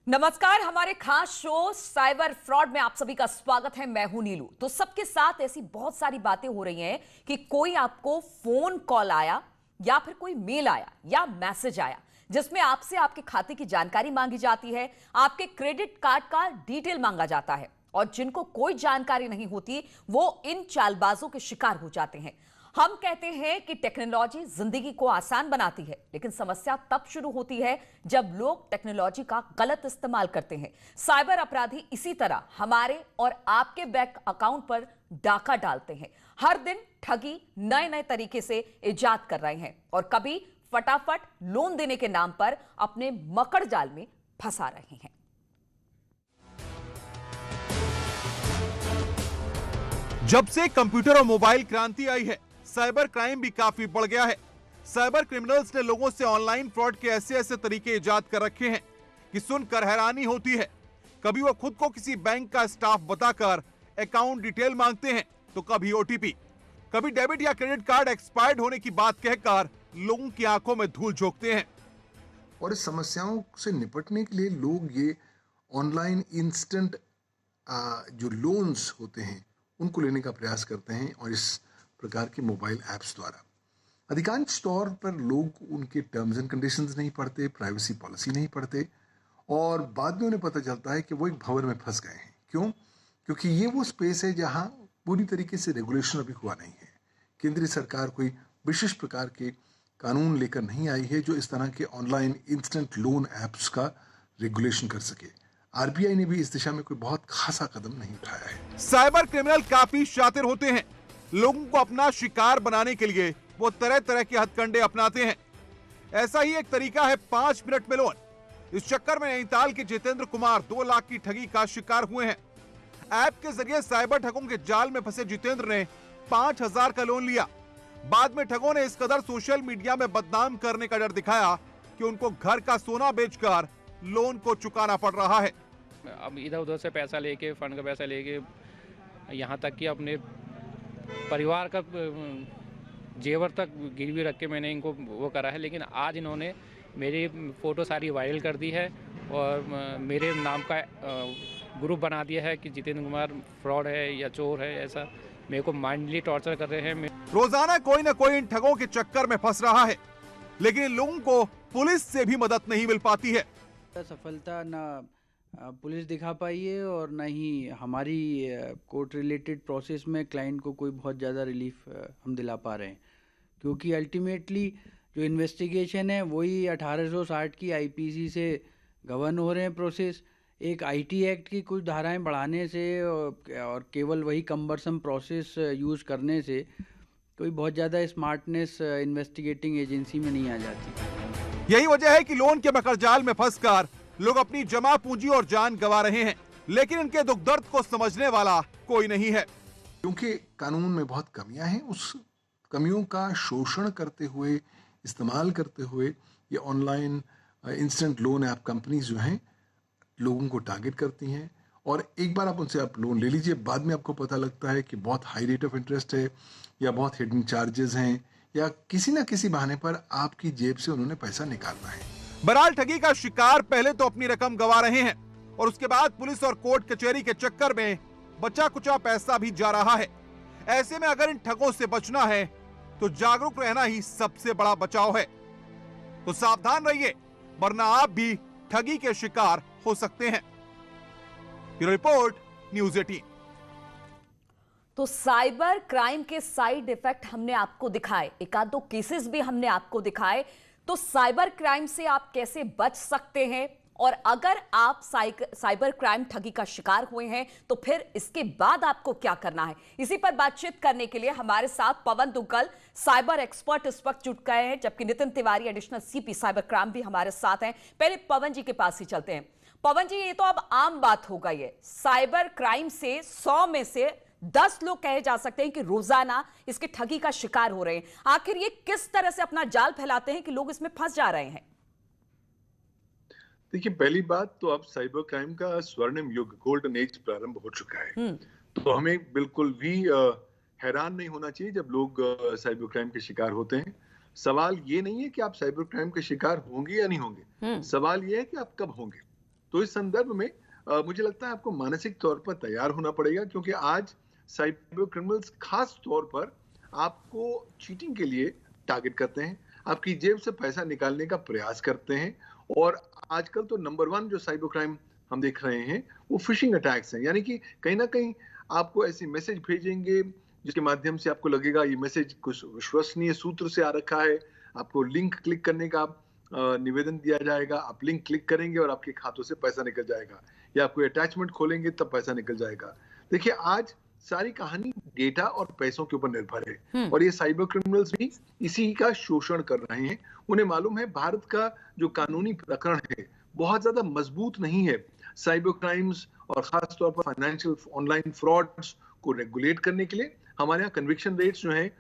नमस्कार, हमारे खास शो साइबर फ्रॉड में आप सभी का स्वागत है। मैं हूं नीलू। तो सबके साथ ऐसी बहुत सारी बातें हो रही हैं कि कोई आपको फोन कॉल आया या फिर कोई मेल आया या मैसेज आया जिसमें आपसे आपके खाते की जानकारी मांगी जाती है, आपके क्रेडिट कार्ड का डिटेल मांगा जाता है और जिनको कोई जानकारी नहीं होती वो इन चालबाजों के शिकार हो जाते हैं। हम कहते हैं कि टेक्नोलॉजी जिंदगी को आसान बनाती है, लेकिन समस्या तब शुरू होती है जब लोग टेक्नोलॉजी का गलत इस्तेमाल करते हैं। साइबर अपराधी इसी तरह हमारे और आपके बैंक अकाउंट पर डाका डालते हैं। हर दिन ठगी नए नए तरीके से इजाद कर रहे हैं और कभी फटाफट लोन देने के नाम पर अपने मकड़ जाल में फंसा रहे हैं। जब से कंप्यूटर और मोबाइल क्रांति आई है, साइबर क्राइम भी काफी बढ़ गया है। साइबर क्रिमिनल्स ने लोगों से ऑनलाइन फ्रॉड के ऐसे तरीके इजाद कर रखे हैं कि सुनकर हैरानी होती है। कभी वो खुद को किसी बैंक का स्टाफ बताकर अकाउंट डिटेल मांगते हैं, तो कभी ओटीपी, कभी डेबिट या क्रेडिट कार्ड एक्सपायर्ड होने की बात कहकर लोगों की आंखों में धूल झोंकते हैं। और इस समस्याओं से निपटने के लिए लोग ये ऑनलाइन इंस्टेंट जो लोन्स होते हैं उनको लेने का प्रयास करते हैं और इस प्रकार के मोबाइल ऐप्स द्वारा अधिकांश तौर पर लोग उनके टर्म्स एंड कंडीशंस नहीं पढ़ते, प्राइवेसी पॉलिसी नहीं पढ़ते और बाद में उन्हें पता चलता है कि वो एक भंवर में फंस गए हैं। क्यों? क्योंकि ये वो स्पेस है जहां पूरी तरीके से रेगुलेशन अभी हुआ नहीं है। केंद्रीय सरकार कोई विशेष प्रकार के कानून लेकर नहीं आई है जो इस तरह के ऑनलाइन इंस्टेंट लोन ऐप्स का रेगुलेशन कर सके। आरबीआई ने भी इस दिशा में कोई बहुत खासा कदम नहीं उठाया है। साइबर क्रिमिनल काफी शातिर होते हैं। लोगों को अपना शिकार बनाने के लिए वो तरह तरह के हथकंडे अपनाते हैं। ऐसा ही एक तरीका है 5 मिनट में लोन। इस चक्कर में नैनीताल के जितेंद्र कुमार 2 लाख की ठगी का शिकार हुए हैं। ऐप के जरिए साइबर ठगों के जाल में फंसे जितेंद्र ने 5,000 का लोन लिया। बाद में ठगों ने इस कदर सोशल मीडिया में बदनाम करने का डर दिखाया कि उनको घर का सोना बेचकर लोन को चुकाना पड़ रहा है। अब इधर उधर से पैसा लेके, फंड का पैसा लेके, यहाँ तक कि अपने परिवार का जेवर तक गिरवी रख के मैंने इनको वो करा है। लेकिन आज इन्होंने मेरी फ़ोटो सारी वायरल कर दी है और मेरे नाम का ग्रुप बना दिया है कि जितेंद्र कुमार फ्रॉड है या चोर है। ऐसा मेरे को माइंडली टॉर्चर कर रहे हैं। रोजाना कोई न कोई इन ठगों के चक्कर में फंस रहा है, लेकिन इन लोगों को पुलिस से भी मदद नहीं मिल पाती है। सफलता ना पुलिस दिखा पाई है और ना ही हमारी कोर्ट रिलेटेड प्रोसेस में क्लाइंट को कोई बहुत ज़्यादा रिलीफ हम दिला पा रहे हैं, क्योंकि अल्टीमेटली जो इन्वेस्टिगेशन है वही 1860 की आईपीसी से गवर्न हो रहे हैं प्रोसेस। एक आईटी एक्ट की कुछ धाराएं बढ़ाने से और केवल वही कम्बरसम प्रोसेस यूज़ करने से कोई बहुत ज़्यादा स्मार्टनेस इन्वेस्टिगेटिंग एजेंसी में नहीं आ जाती। यही वजह है कि लोन के मकड़जाल में फंसकर लोग अपनी जमा पूंजी और जान गंवा रहे हैं, लेकिन इनके दुख दर्द को समझने वाला कोई नहीं है। क्योंकि कानून में बहुत कमियां हैं, उस कमियों का शोषण करते हुए, इस्तेमाल करते हुए ये online instant loan app companies जो हैं लोगों को टारगेट करती हैं और एक बार आप उनसे आप लोन ले लीजिए, बाद में आपको पता लगता है कि बहुत हाई रेट ऑफ इंटरेस्ट है या बहुत हिडन चार्जेस हैं या किसी ना किसी बहाने पर आपकी जेब से उन्होंने पैसा निकालना है। बहरहाल ठगी का शिकार पहले तो अपनी रकम गंवा रहे हैं और उसके बाद पुलिस और कोर्ट कचहरी के चक्कर में बचा कुचा पैसा भी जा रहा है। ऐसे में अगर इन ठगों से बचना है तो जागरूक रहना ही सबसे बड़ा बचाव है। तो सावधान रहिए, वरना आप भी ठगी के शिकार हो सकते हैं। Bureau report, news 18। तो साइबर क्राइम के साइड इफेक्ट हमने आपको दिखाए, एक आध दो केसेस भी हमने आपको दिखाए। तो साइबर क्राइम से आप कैसे बच सकते हैं और अगर आप साइबर क्राइम ठगी का शिकार हुए हैं तो फिर इसके बाद आपको क्या करना है, इसी पर बातचीत करने के लिए हमारे साथ पवन दुग्गल साइबर एक्सपर्ट इस वक्त जुट गए हैं, जबकि Nitin Tiwari additional CP cyber crime भी हमारे साथ हैं। पहले पवन जी के पास ही चलते हैं। पवन जी, ये तो अब आम बात हो गई है, साइबर क्राइम से 100 में से 10 लोग कहे जा सकते हैं कि रोजाना इसके ठगी का शिकार हो रहे हैं। आखिर ये किस तरह से अपना जाल फैलाते हैं कि लोग इसमें फंस जा रहे हैं? देखिए, पहली बात तो अब साइबर क्राइम का स्वर्णिम युग, गोल्डन एज प्रारंभ हो चुका है। तो हमें बिल्कुल भी हैरान नहीं होना चाहिए जब लोग साइबर क्राइम के शिकार होते हैं। सवाल ये नहीं है कि आप साइबर क्राइम के शिकार होंगे या नहीं होंगे, सवाल ये है कि आप कब होंगे। तो इस संदर्भ में मुझे लगता है आपको मानसिक तौर पर तैयार होना पड़ेगा, क्योंकि आज साइबर क्रिमिनल्स खास तौर पर आपको चीटिंग के लिए टारगेट करते हैं, आपकी जेब से पैसा निकालने का प्रयास करते हैं। और आजकल तो नंबर 1 जो साइबर क्राइम हम देख रहे हैं वो फिशिंग अटैक्स हैं, यानी कि कहीं ना कहीं आपको ऐसी मैसेज भेजेंगे जिसके माध्यम से आपको लगेगा ये मैसेज कुछ विश्वसनीय सूत्र से आ रखा है, आपको लिंक क्लिक करने का निवेदन दिया जाएगा, आप लिंक क्लिक करेंगे और आपके खातों से पैसा निकल जाएगा, या आप कोई अटैचमेंट खोलेंगे तब पैसा निकल जाएगा। देखिए, आज सारी कहानी डेटा और पैसों के ऊपर निर्भर है, और ये साइबर क्रिमिनल्स भी इसी का शोषण कर रहे हैं। उन्हें मालूम है भारत का जो कानूनी प्रकरण है बहुत ज्यादा मजबूत नहीं है साइबर क्राइम्स और खास तौर पर फाइनेंशियल ऑनलाइन फ्रॉड्स को रेगुलेट करने के लिए। हमारे यहाँ कन्विक्शन रेट्स जो हैं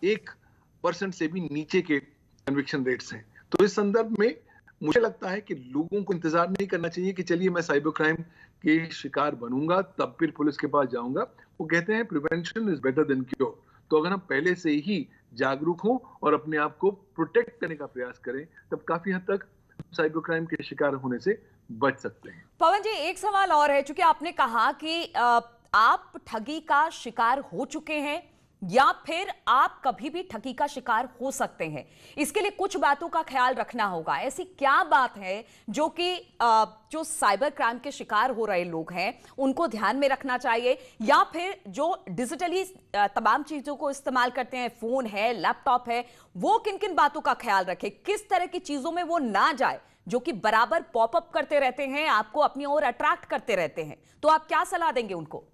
1% से भी नीचे के कन्विक्शन रेट्स हैं। तो इस संदर्भ में मुझे लगता है कि लोगों को इंतजार नहीं करना चाहिए कि चलिए मैं साइबर क्राइम के शिकार बनूंगा तब फिर पुलिस के पास जाऊंगा। वो कहते हैं prevention is better than cure. तो अगर हम पहले से ही जागरूक हों और अपने आप को प्रोटेक्ट करने का प्रयास करें, तब काफी हद तक साइबर क्राइम के शिकार होने से बच सकते हैं। पवन जी, एक सवाल और है, चूंकि आपने कहा कि आप ठगी का शिकार हो चुके हैं या फिर आप कभी भी ठगी का शिकार हो सकते हैं, इसके लिए कुछ बातों का ख्याल रखना होगा। ऐसी क्या बात है जो कि जो साइबर क्राइम के शिकार हो रहे लोग हैं उनको ध्यान में रखना चाहिए, या फिर जो डिजिटली तमाम चीजों को इस्तेमाल करते हैं, फोन है, लैपटॉप है, वो किन किन बातों का ख्याल रखें, किस तरह की चीजों में वो ना जाए जो कि बराबर पॉपअप करते रहते हैं, आपको अपनी ओर अट्रैक्ट करते रहते हैं? तो आप क्या सलाह देंगे उनको?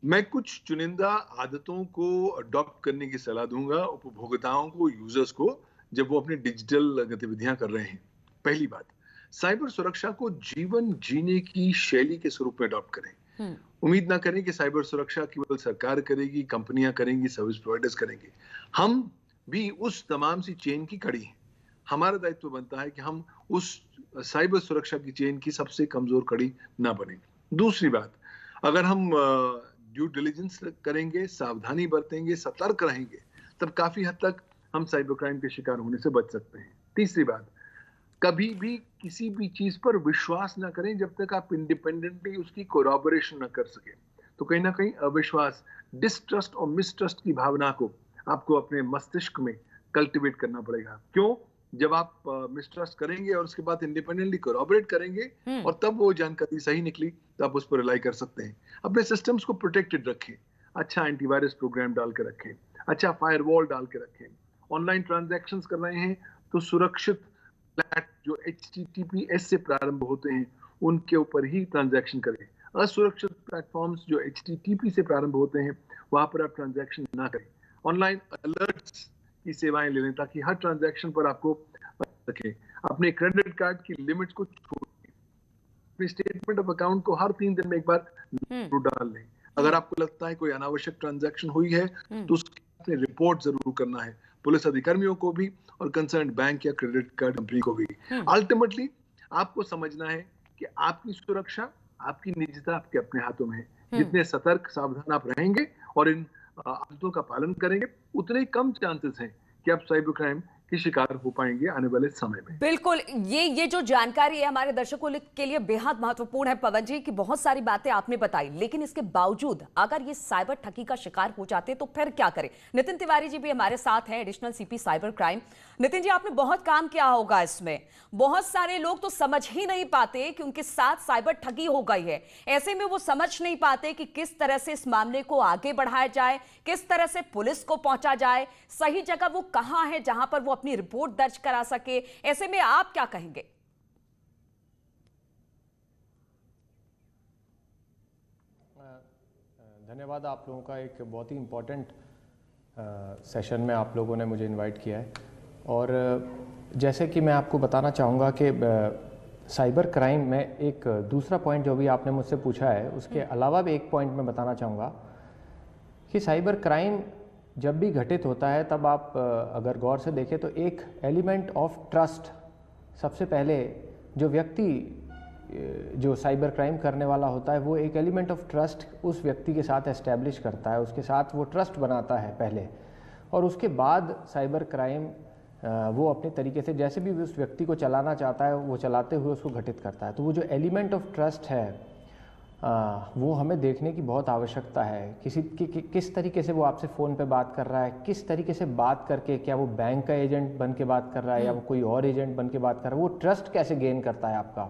मैं कुछ चुनिंदा आदतों को अडॉप्ट करने की सलाह दूंगा उपभोक्ताओं को, यूजर्स को, जब वो अपनी डिजिटल गतिविधियां कर रहे हैं। पहली बात, साइबर सुरक्षा को जीवन जीने की शैली के स्वरूप में अडॉप्ट करें। उम्मीद ना करें कि साइबर सुरक्षा केवल सरकार करेगी, कंपनियां करेंगी, सर्विस प्रोवाइडर्स करेंगे। हम भी उस तमाम सी चेन की कड़ी हैं। हमारा दायित्व बनता है कि हम उस साइबर सुरक्षा की चेन की सबसे कमजोर कड़ी ना बने। दूसरी बात, अगर हम ड्यू डिलिजेंस करेंगे, सावधानी बरतेंगे, सतर्क रहेंगे, तब काफी हद तक हम साइबर क्राइम के शिकार होने से बच सकते हैं। तीसरी बात, कभी भी किसी भी चीज पर विश्वास ना करें जब तक आप इंडिपेंडेंटली उसकी कोरॉबोरेशन ना कर सके। तो कहीं ना कहीं अविश्वास, डिस्ट्रस्ट और मिसट्रस्ट की भावना को आपको अपने मस्तिष्क में कल्टिवेट करना पड़ेगा। क्यों? जब आप मिसट्रस्ट करेंगे और उसके बाद इंडिपेंडेंटली कोरॉबोरेट करेंगे और तब वो जानकारी सही निकली तो आप उस पर रिलाई कर सकते हैं। अपने सिस्टम्स को प्रोटेक्टेड रखें, अच्छा एंटीवायरस प्रोग्राम डाल के रखें, अच्छा फायरवॉल डाल के रखें। ऑनलाइन ट्रांजैक्शंस कर रहे हैं तो सुरक्षित जो HTTPS से प्रारंभ होते हैं उनके ऊपर ही ट्रांजैक्शन करें। असुरक्षित प्लेटफॉर्म्स जो HTTP से प्रारंभ होते हैं वहां पर आप ट्रांजैक्शन ना करें। ऑनलाइन अलर्ट्स की सेवाएं ले लें ताकि हर ट्रांजैक्शन पर आपको रखें। अपने क्रेडिट कार्ड की लिमिट को छोड़ें। अपने स्टेटमेंट ऑफ अकाउंट को हर 3 दिन में एक बार डाल लें। अगर आपको लगता है कोई अनावश्यक ट्रांजैक्शन हुई है तो उसकी रिपोर्ट जरूर करना है, पुलिस अधिकारियों को भी और कंसर्न बैंक या क्रेडिट कार्ड कंपनी को भी। अल्टीमेटली आपको समझना है कि आपकी सुरक्षा, आपकी निजता आपके अपने हाथों में है। जितने सतर्क, सावधान आप रहेंगे और इन आदतों का पालन करेंगे, उतने कम चांसेस हैं कि आप साइबर क्राइम के शिकार हो पाएंगे आने वाले समय में। बिल्कुल, ये जो जानकारी है हमारे दर्शकों के लिए बेहद महत्वपूर्ण है पवन जी, कि बहुत सारी बातें आपने बताई, लेकिन इसके बावजूद अगर ये साइबर ठगी का शिकार हो जाते तो फिर क्या करें? नितिन तिवारी जी भी हमारे साथ हैं, additional CP cyber crime. Nitin ji, आपने बहुत काम किया होगा इसमें। बहुत सारे लोग तो समझ ही नहीं पाते कि उनके साथ साइबर ठगी हो गई है। ऐसे में वो समझ नहीं पाते कि किस तरह से इस मामले को आगे बढ़ाया जाए, किस तरह से पुलिस को पहुंचा जाए, सही जगह वो कहां है जहां पर वो अपनी रिपोर्ट दर्ज करा सके। ऐसे में आप क्या कहेंगे? धन्यवाद। आप लोगों का एक बहुत ही इम्पोर्टेंट सेशन में आप लोगों ने मुझे इनवाइट किया है। और जैसे कि मैं आपको बताना चाहूँगा कि साइबर क्राइम में एक दूसरा पॉइंट जो भी आपने मुझसे पूछा है, उसके अलावा भी एक पॉइंट मैं बताना चाहूँगा कि साइबर क्राइम जब भी घटित होता है तब आप अगर गौर से देखें तो एक एलिमेंट ऑफ ट्रस्ट, सबसे पहले जो व्यक्ति जो साइबर क्राइम करने वाला होता है वो एक एलिमेंट ऑफ ट्रस्ट उस व्यक्ति के साथ एस्टैब्लिश करता है, उसके साथ वो ट्रस्ट बनाता है पहले, और उसके बाद साइबर क्राइम वो अपने तरीके से जैसे भी उस व्यक्ति को चलाना चाहता है वो चलाते हुए उसको घटित करता है। तो वो जो एलिमेंट ऑफ ट्रस्ट है वो हमें देखने की बहुत आवश्यकता है। किस तरीके से वो आपसे फ़ोन पे बात कर रहा है, किस तरीके से बात करके, क्या वो बैंक का एजेंट बन के बात कर रहा है या वो कोई और एजेंट बन के बात कर रहा है, वो ट्रस्ट कैसे गेन करता है आपका।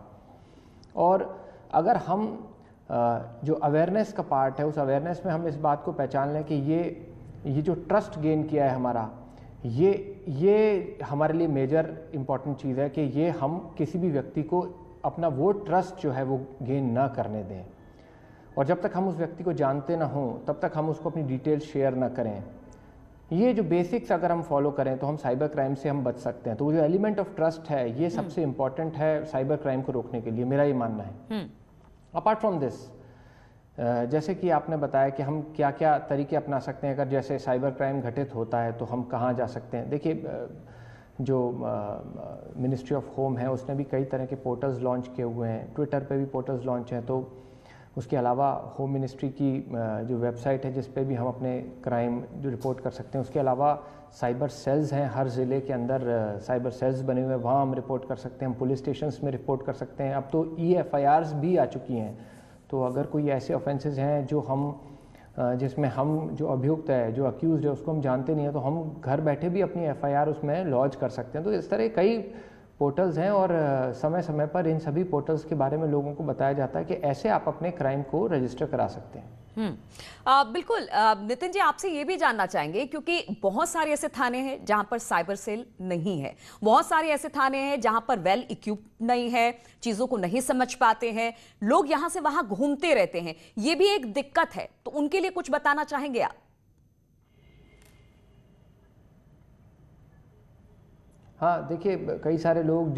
और अगर हम जो अवेयरनेस का पार्ट है उस अवेयरनेस में हम इस बात को पहचान लें कि ये जो ट्रस्ट गेन किया है हमारा, ये हमारे लिए मेजर इम्पॉर्टेंट चीज़ है कि ये हम किसी भी व्यक्ति को अपना वो ट्रस्ट जो है वो गेन ना करने दें। और जब तक हम उस व्यक्ति को जानते ना हों तब तक हम उसको अपनी डिटेल्स शेयर ना करें। ये जो बेसिक्स अगर हम फॉलो करें तो हम साइबर क्राइम से हम बच सकते हैं। तो वो जो एलिमेंट ऑफ ट्रस्ट है ये सबसे इम्पॉर्टेंट है साइबर क्राइम को रोकने के लिए, मेरा ये मानना है। अपार्ट फ्रॉम दिस, जैसे कि आपने बताया कि हम क्या क्या तरीके अपना सकते हैं अगर जैसे साइबर क्राइम घटित होता है तो हम कहाँ जा सकते हैं। देखिए, जो मिनिस्ट्री ऑफ होम है उसने भी कई तरह के पोर्टल्स लॉन्च किए हुए हैं, ट्विटर पे भी पोर्टल्स लॉन्च हैं। तो उसके अलावा होम मिनिस्ट्री की जो वेबसाइट है जिस पे भी हम अपने क्राइम जो रिपोर्ट कर सकते हैं, उसके अलावा साइबर सेल्स हैं, हर ज़िले के अंदर साइबर सेल्स बने हुए हैं, वहाँ हम रिपोर्ट कर सकते हैं, हम पुलिस स्टेशंस में रिपोर्ट कर सकते हैं। अब तो EFIRs भी आ चुकी हैं। तो अगर कोई ऐसे ऑफेंसेस हैं जो हम जिसमें हम जो अभियुक्त है, जो अक्यूज़ड है, उसको हम जानते नहीं है, तो हम घर बैठे भी अपनी FIR उसमें लॉन्च कर सकते हैं। तो इस तरह कई पोर्टल्स हैं और समय समय पर इन सभी पोर्टल्स के बारे में लोगों को बताया जाता है कि ऐसे आप अपने क्राइम को रजिस्टर करा सकते हैं। बिल्कुल। नितिन जी, आपसे ये भी जानना चाहेंगे क्योंकि बहुत सारे ऐसे थाने हैं जहां पर साइबर सेल नहीं है, बहुत सारे ऐसे थाने हैं जहां पर वेल इक्विप नहीं है, चीजों को नहीं समझ पाते हैं, लोग यहां से वहां घूमते रहते हैं, ये भी एक दिक्कत है। तो उनके लिए कुछ बताना चाहेंगे आप? हाँ, देखिए, कई सारे लोग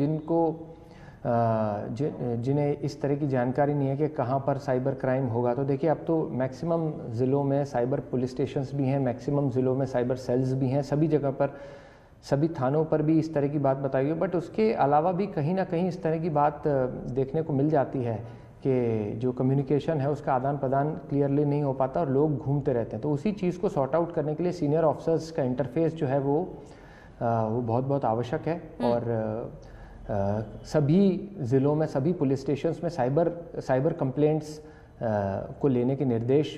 जिन्हें इस तरह की जानकारी नहीं है कि कहाँ पर साइबर क्राइम होगा। तो देखिए, अब तो मैक्सिमम ज़िलों में साइबर पुलिस स्टेशंस भी हैं, मैक्सिमम ज़िलों में साइबर सेल्स भी हैं, सभी जगह पर, सभी थानों पर भी इस तरह की बात बताई हुई है। बट उसके अलावा भी कहीं ना कहीं इस तरह की बात देखने को मिल जाती है कि जो कम्युनिकेशन है उसका आदान प्रदान क्लियरली नहीं हो पाता और लोग घूमते रहते हैं। तो उसी चीज़ को सॉर्ट आउट करने के लिए सीनियर ऑफिसर्स का इंटरफेस जो है वो बहुत आवश्यक है। और सभी ज़िलों में, सभी पुलिस स्टेशंस में साइबर कंप्लेंट्स को लेने के निर्देश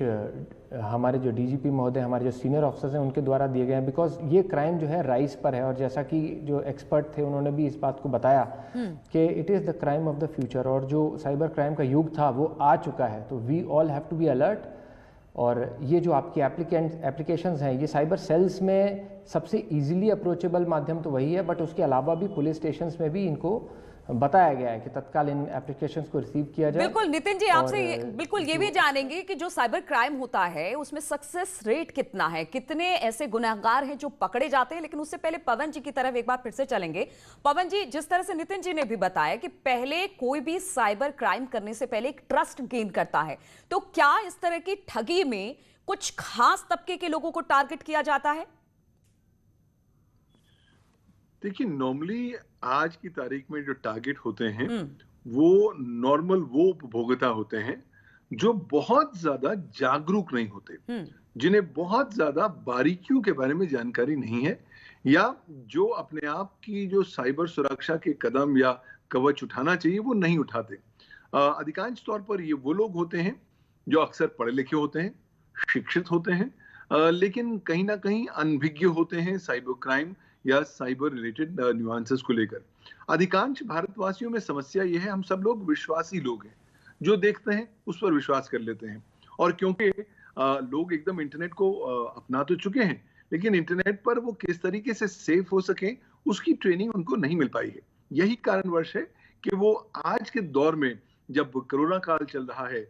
हमारे जो DGP महोदय, हमारे जो सीनियर ऑफिसर्स हैं उनके द्वारा दिए गए हैं। बिकॉज ये क्राइम जो है राइज पर है और जैसा कि जो एक्सपर्ट थे उन्होंने भी इस बात को बताया कि it is the crime of the future और जो साइबर क्राइम का युग था वो आ चुका है। तो we all have to be alert. और ये जो आपकी एप्लीकेशंस हैं ये साइबर सेल्स में सबसे इजीली अप्रोचेबल माध्यम तो वही है, बट उसके अलावा भी पुलिस स्टेशंस में भी इनको बताया गया है कि तत्काल इन एप्लीकेशंस को रिसीव किया जाए। बिल्कुल नितिन जी, आपसे बिल्कुल ये भी जानेंगे कि जो साइबर क्राइम होता है उसमें सक्सेस रेट कितना है, कितने ऐसे गुनहगार हैं जो पकड़े जाते हैं। लेकिन उससे पहले पवन जी की तरफ एक बार फिर से चलेंगे। पवन जी, जिस तरह से नितिन जी ने भी बताया कि पहले कोई भी साइबर क्राइम करने से पहले एक ट्रस्ट गेन करता है, तो क्या इस तरह की ठगी में कुछ खास तबके के लोगों को टारगेट किया जाता है? देखिए, नॉर्मली आज की तारीख में जो टारगेट होते हैं वो नॉर्मल वो उपभोक्ता होते हैं जो बहुत ज्यादा जागरूक नहीं होते, जिन्हें बहुत ज्यादा बारीकियों के बारे में जानकारी नहीं है, या जो अपने आप की जो साइबर सुरक्षा के कदम या कवच उठाना चाहिए वो नहीं उठाते। अधिकांश तौर पर ये वो लोग होते हैं जो अक्सर पढ़े लिखे होते हैं, शिक्षित होते हैं, लेकिन कहीं ना कहीं अनभिज्ञ होते हैं साइबर क्राइम या साइबर रिलेटेड न्यूआंसेस को लेकर। अधिकांश भारतवासियों में समस्या यह है, हम सब लोग विश्वासी लोग हैं, जो देखते हैं उस पर विश्वास कर लेते हैं। और क्योंकि लोग एकदम इंटरनेट को अपना तो चुके हैं, लेकिन इंटरनेट पर वो किस तरीके से सेफ हो सके उसकी ट्रेनिंग उनको नहीं मिल पाई है। यही कारणवश है कि वो आज के दौर में, जब कोरोना काल चल रहा है,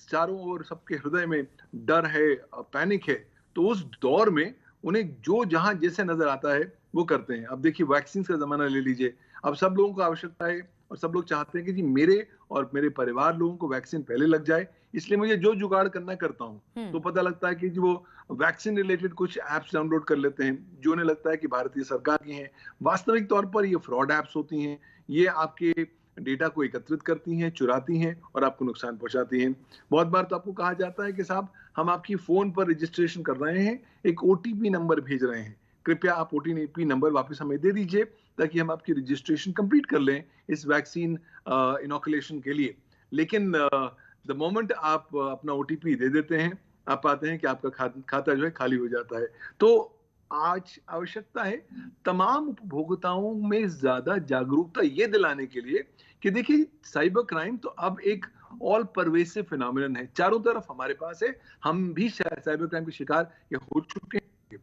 चारों ओर सबके हृदय में डर है, पैनिक है, तो उस दौर में उन्हें जो जहां जैसे नजर आता है वो करते हैं। अब देखिए, वैक्सीन का जमाना ले लीजिए, अब सब लोगों को आवश्यकता है और सब लोग चाहते हैं कि जी मेरे और मेरे परिवार लोगों को वैक्सीन पहले लग जाए, इसलिए मुझे जो जुगाड़ करना करता हूं। तो पता लगता है कि जी वो वैक्सीन रिलेटेड कुछ एप्स डाउनलोड कर लेते हैं जो उन्हें लगता है कि भारतीय सरकार की हैं। वास्तविक तौर पर ये फ्रॉड एप्स होती हैं, ये आपके डेटा को एकत्रित करती हैं, चुराती हैं और आपको नुकसान पहुंचाती हैं। बहुत बार तो आपको कहा जाता है कि साहब हम आपकी फोन पर रजिस्ट्रेशन कर रहे हैं, एक OTP नंबर भेज रहे हैं, कृपया आप OTP नंबर वापस हमें दे दीजिए ताकि हम आपकी रजिस्ट्रेशन कंप्लीट कर लें इस वैक्सीन इनोकुलेशन के लिए। लेकिन द मोमेंट आप अपना OTP दे देते हैं, आप पाते हैं कि आपका खाता जो है खाली हो जाता है। तो आज आवश्यकता है तमाम उपभोक्ताओं में ज्यादा जागरूकता ये दिलाने के लिए कि देखिए साइबर क्राइम तो अब एक ऑल परवेसिव फिनोमिनन है, चारों तरफ हमारे पास है, हम भी शायद साइबर क्राइम के शिकार ये हो चुके हैं।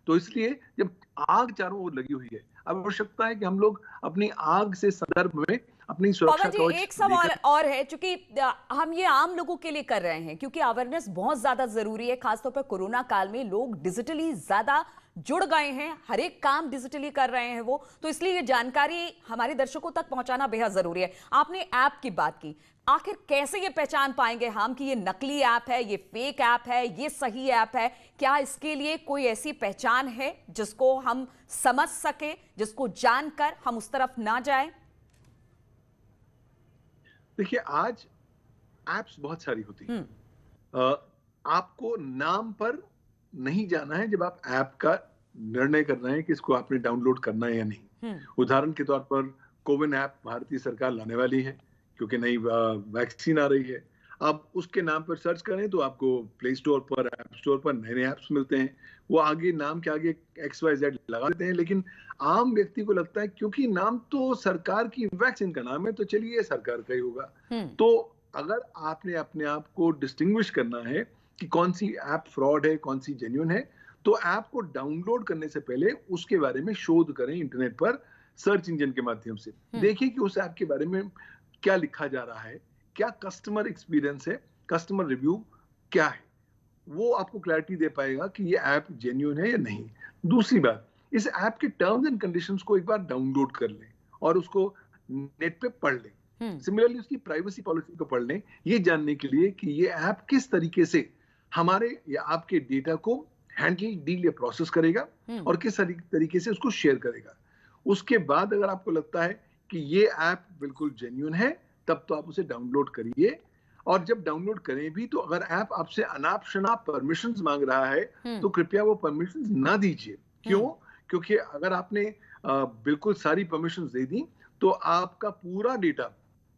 तो इसलिए जब आग चारों ओर लगी हुई है, अब आवश्यकता है कि हम लोग अपनी आग से संदर्भ में अपनी सुरक्षा पवन जी, एक सवाल और है, चूंकि हम ये आम लोगों के लिए कर रहे हैं क्योंकि अवेयरनेस बहुत ज्यादा जरूरी है, खासतौर पर कोरोना काल में लोग डिजिटली ज्यादा जुड़ गए हैं, हर एक काम डिजिटली कर रहे हैं वो, तो इसलिए ये जानकारी हमारे दर्शकों तक पहुंचाना बेहद जरूरी है। आपने ऐप की बात की, आखिर कैसे ये पहचान पाएंगे हम कि ये नकली ऐप है, ये फेक ऐप है, ये सही ऐप है? क्या इसके लिए कोई ऐसी पहचान है जिसको हम समझ सके, जिसको जानकर हम उस तरफ ना जाए? देखिए आज एप्स बहुत सारी होती हैं। आपको नाम पर नहीं जाना है जब आप ऐप का निर्णय कर रहे हैं कि इसको आपने डाउनलोड करना है या नहीं। उदाहरण के तौर पर कोविन ऐप भारतीय सरकार लाने वाली है क्योंकि नई वैक्सीन आ रही है। अब उसके नाम पर सर्च करें तो आपको प्ले स्टोर पर, ऐप स्टोर पर नए नए ऐप्स मिलते हैं। वो आगे नाम के आगे XYZ लगा देते हैं, लेकिन आम व्यक्ति को लगता है क्योंकि नाम तो सरकार की वैक्सीन का नाम है तो चलिए सरकार का ही होगा। तो अगर आपने अपने आप को डिस्टिंग्विश करना है कि कौन सी ऐप फ्रॉड है, कौन सी जेन्युइन है, तो ऐप को डाउनलोड करने से पहले उसके बारे में शोध करें इंटरनेट पर, सर्च इंजन के माध्यम से। देखिए कि उस ऐप के बारे में क्या लिखा जा रहा है, क्या कस्टमर एक्सपीरियंस है, कस्टमर रिव्यू क्या है, वो आपको क्लैरिटी दे पाएगा कि ये ऐप जेन्युइन है या नहीं। दूसरी बात, इस ऐप के टर्म्स एंड कंडीशंस को एक बार डाउनलोड कर लें और उसको नेट पे पढ़ लें। सिमिलरली उसकी प्राइवेसी पॉलिसी को पढ़ लें, ये जानने के लिए कि ये ऐप किस तरीके से हमारे या आपके डेटा को हैंडल, डील या प्रोसेस करेगा और किस तरीके से उसको शेयर करेगा। उसके बाद अगर आपको लगता है कि ये ऐप बिल्कुल जेन्युइन है, तब तो आप उसे डाउनलोड करिए। और जब डाउनलोड करें भी तो अगर ऐप आपसे अनाप शनाप परमिशंस मांग रहा है तो कृपया वो परमिशंस ना दीजिए। क्यों? क्योंकि अगर आपने बिल्कुल सारी परमिशंस दे दी तो आपका पूरा डेटा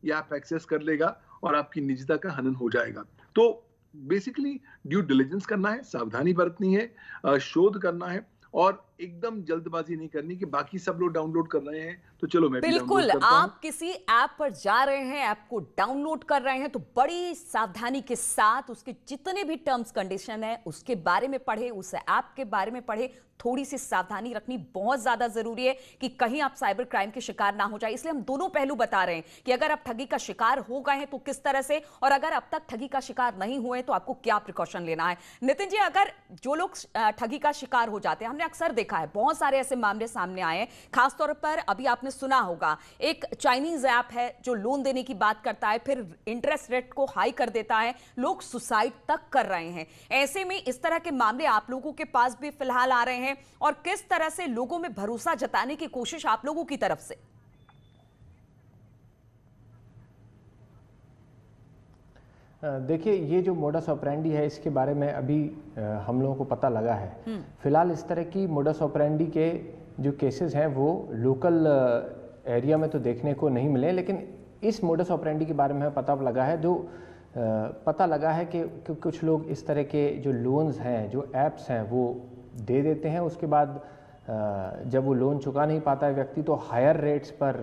ये ऐप एक्सेस कर लेगा और आपकी निजता का हनन हो जाएगा। तो बेसिकली ड्यू डिलिजेंस करना है, सावधानी बरतनी है, शोध करना है और एकदम जल्दबाजी नहीं करनी कि बाकी सब लोग डाउनलोड कर रहे हैं तो चलो मैं भी बिल्कुल, डाउनलोड करता हूं। आप किसी ऐप पर जा रहे हैं, ऐप को डाउनलोड कर रहे हैं तो बड़ी सावधानी के साथ उसके जितने भी टर्म्स कंडीशन है उसके बारे में पढ़े, उस ऐप के बारे में पढ़े। थोड़ी सी सावधानी रखनी बहुत ज्यादा जरूरी है कि कहीं आप साइबर क्राइम के शिकार ना हो जाए। इसलिए हम दोनों पहलू बता रहे हैं कि अगर आप ठगी का शिकार हो गए हैं तो किस तरह से, और अगर अब तक ठगी का शिकार नहीं हुए तो आपको क्या प्रिकॉशन लेना है। नितिन जी, अगर जो लोग ठगी का शिकार हो जाते हैं, हमने अक्सर देखा है बहुत सारे ऐसे मामले सामने आए हैं, खासतौर पर अभी आपने सुना होगा एक चाइनीज ऐप है जो लोन देने की बात करता है, फिर इंटरेस्ट रेट को हाई कर देता है, लोग सुसाइड तक कर रहे हैं। ऐसे में इस तरह के मामले आप लोगों के पास भी फिलहाल आ रहे हैं, और किस तरह से लोगों में भरोसा जताने की कोशिश आप लोगों की तरफ से? देखिए, ये जो मोडस ऑपरेंडी है इसके बारे में अभी हम लोगों को पता लगा है। फिलहाल इस तरह की मोडस ऑपरेंडी के जो केसेस हैं वो लोकल एरिया में तो देखने को नहीं मिले, लेकिन इस मोडस ऑपरेंडी के बारे में पता लगा है, जो पता लगा है कि कुछ लोग इस तरह के जो लोन्स हैं, जो ऐप्स हैं, वो दे देते हैं। उसके बाद जब वो लोन चुका नहीं पाता है व्यक्ति तो हायर रेट्स पर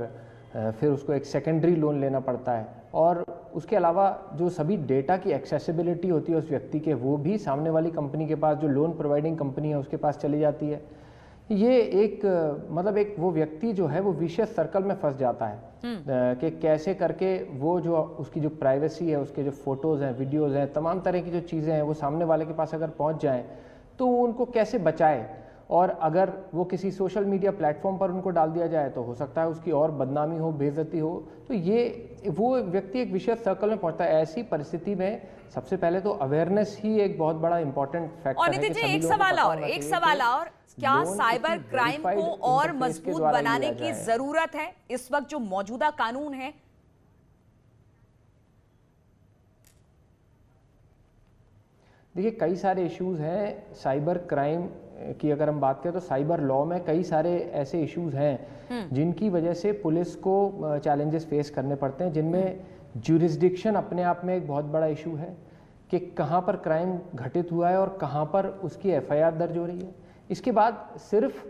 फिर उसको एक सेकेंडरी लोन लेना पड़ता है, और उसके अलावा जो सभी डेटा की एक्सेसिबिलिटी होती है उस व्यक्ति के, वो भी सामने वाली कंपनी के पास, जो लोन प्रोवाइडिंग कंपनी है उसके पास चली जाती है। ये एक मतलब एक वो व्यक्ति जो है वो विशियस सर्कल में फंस जाता है कि कैसे करके वो जो उसकी जो प्राइवेसी है, उसके जो फोटोज़ हैं, वीडियोज़ हैं, तमाम तरह की जो चीज़ें हैं वो सामने वाले के पास अगर पहुंच जाएं तो उनको कैसे बचाए, और अगर वो किसी सोशल मीडिया प्लेटफॉर्म पर उनको डाल दिया जाए तो हो सकता है उसकी और बदनामी हो, बेइज्जती हो। तो ये वो व्यक्ति एक विशेष सर्कल में पहुंचता है। ऐसी परिस्थिति में सबसे पहले तो अवेयरनेस ही एक बहुत बड़ा इंपॉर्टेंट फैक्टर है। और नितिन जी, एक सवाल और, क्या साइबर क्राइम को और मजबूत बनाने की जरूरत है इस वक्त जो मौजूदा कानून है? देखिए, कई सारे इश्यूज हैं साइबर क्राइम की अगर हम बात करें तो साइबर लॉ में कई सारे ऐसे इश्यूज हैं जिनकी वजह से पुलिस को चैलेंजेस फेस करने पड़ते हैं, जिनमें ज्यूरिसडिक्शन अपने आप में एक बहुत बड़ा इशू है कि कहाँ पर क्राइम घटित हुआ है और कहाँ पर उसकी एफआईआर दर्ज हो रही है। इसके बाद सिर्फ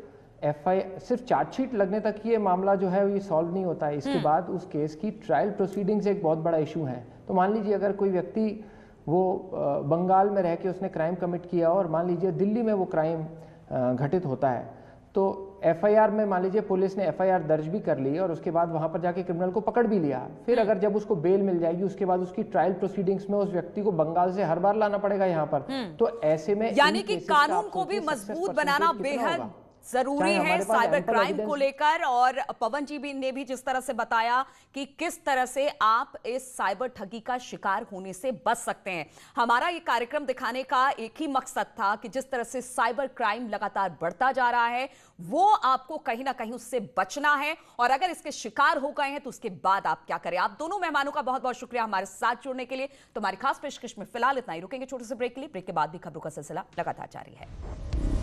चार्जशीट लगने तक ये मामला जो है ये सॉल्व नहीं होता है। इसके बाद उस केस की ट्रायल प्रोसीडिंग्स एक बहुत बड़ा इशू है। तो मान लीजिए अगर कोई व्यक्ति वो बंगाल में रह के उसने क्राइम कमिट किया और मान लीजिए दिल्ली में वो क्राइम घटित होता है, तो एफआईआर में मान लीजिए पुलिस ने एफआईआर दर्ज भी कर ली और उसके बाद वहां पर जाके क्रिमिनल को पकड़ भी लिया, फिर अगर जब उसको बेल मिल जाएगी उसके बाद उसकी ट्रायल प्रोसीडिंग्स में उस व्यक्ति को बंगाल से हर बार लाना पड़ेगा यहाँ पर। तो ऐसे में यानी कि कानून को भी मजबूत बनाना बेहद जरूरी है साइबर क्राइम को लेकर। और पवन जी भी ने भी जिस तरह से बताया कि किस तरह से आप इस साइबर ठगी का शिकार होने से बच सकते हैं। हमारा ये कार्यक्रम दिखाने का एक ही मकसद था कि जिस तरह से साइबर क्राइम लगातार बढ़ता जा रहा है वो आपको कहीं ना कहीं उससे बचना है, और अगर इसके शिकार हो गए हैं तो उसके बाद आप क्या करें। आप दोनों मेहमानों का बहुत बहुत शुक्रिया हमारे साथ जुड़ने के लिए। तो हमारी खास पेशकश में फिलहाल इतना ही, रुकेंगे छोटे से ब्रेक के लिए। ब्रेक के बाद भी खबरों का सिलसिला लगातार जारी है।